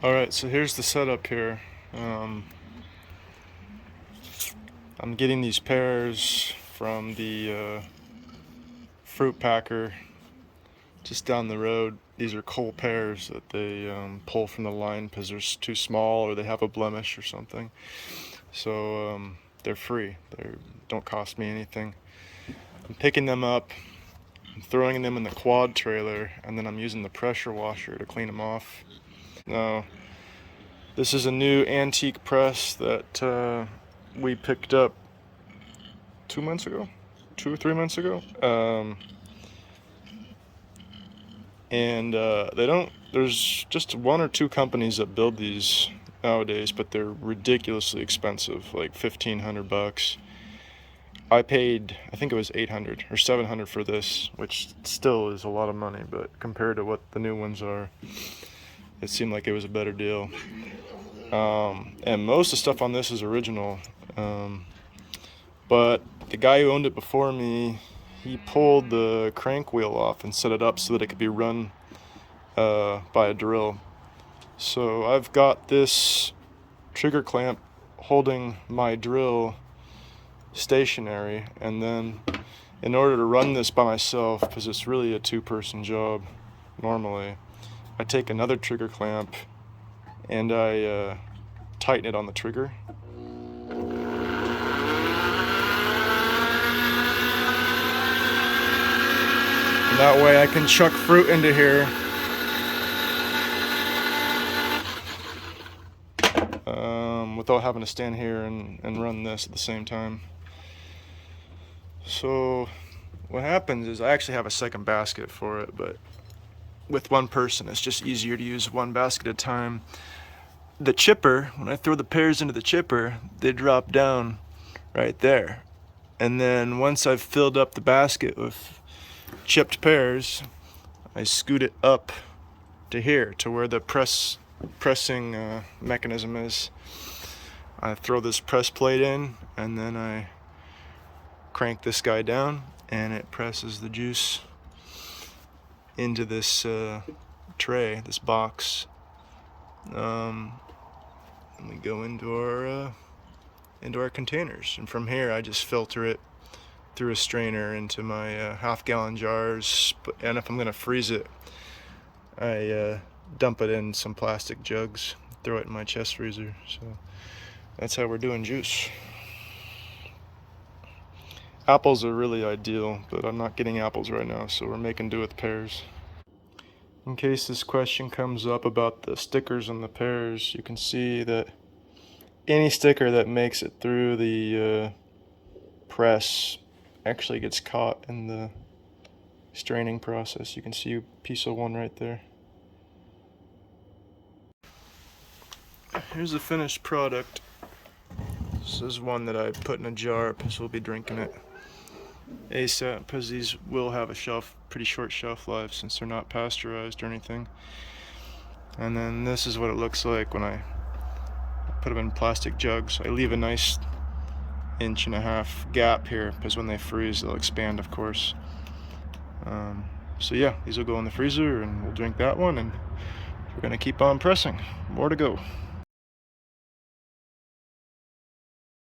Alright, so here's the setup here. I'm getting these pears from the fruit packer just down the road. These are cull pears that they pull from the line because they're too small or they have a blemish or something. So they're free. They don't cost me anything. I'm picking them up, I'm throwing them in the quad trailer, and then I'm using the pressure washer to clean them off. Now, this is a new antique press that we picked up 2 months ago, 2 or 3 months ago. There's just 1 or 2 companies that build these nowadays, but they're ridiculously expensive, like $1,500. I paid, I think it was $800 or $700 for this, which still is a lot of money, but compared to what the new ones are, it seemed like it was a better deal. And most of the stuff on this is original, but the guy who owned it before me, he pulled the crank wheel off and set it up so that it could be run by a drill. So I've got this trigger clamp holding my drill stationary, and then in order to run this by myself, because it's really a 2-person job normally, I take another trigger clamp and I tighten it on the trigger. And that way I can chuck fruit into here without having to stand here and run this at the same time. So what happens is I actually have a second basket for it, but with 1 person it's just easier to use 1 basket at a time. The chipper, when I throw the pears into the chipper, they drop down right there. And then once I've filled up the basket with chipped pears, I scoot it up to here, to where the pressing mechanism is. I throw this press plate in, and then I crank this guy down, and it presses the juice into this tray, this box. And we go into our containers, and from here I just filter it through a strainer into my half-gallon jars. And if I'm gonna freeze it, I dump it in some plastic jugs, throw it in my chest freezer. So that's how we're doing juice. Apples are really ideal, but I'm not getting apples right now, so we're making do with pears. In case this question comes up about the stickers on the pears, you can see that any sticker that makes it through the press actually gets caught in the straining process. You can see a piece of one right there. Here's the finished product. This is one that I put in a jar because we'll be drinking it ASAP, because these will have a pretty short shelf life since they're not pasteurized or anything. And then this is what it looks like when I put them in plastic jugs. I leave a nice 1.5-inch gap here because when they freeze they'll expand, of course. So yeah, these will go in the freezer and we'll drink that one, and we're gonna keep on pressing. More to go.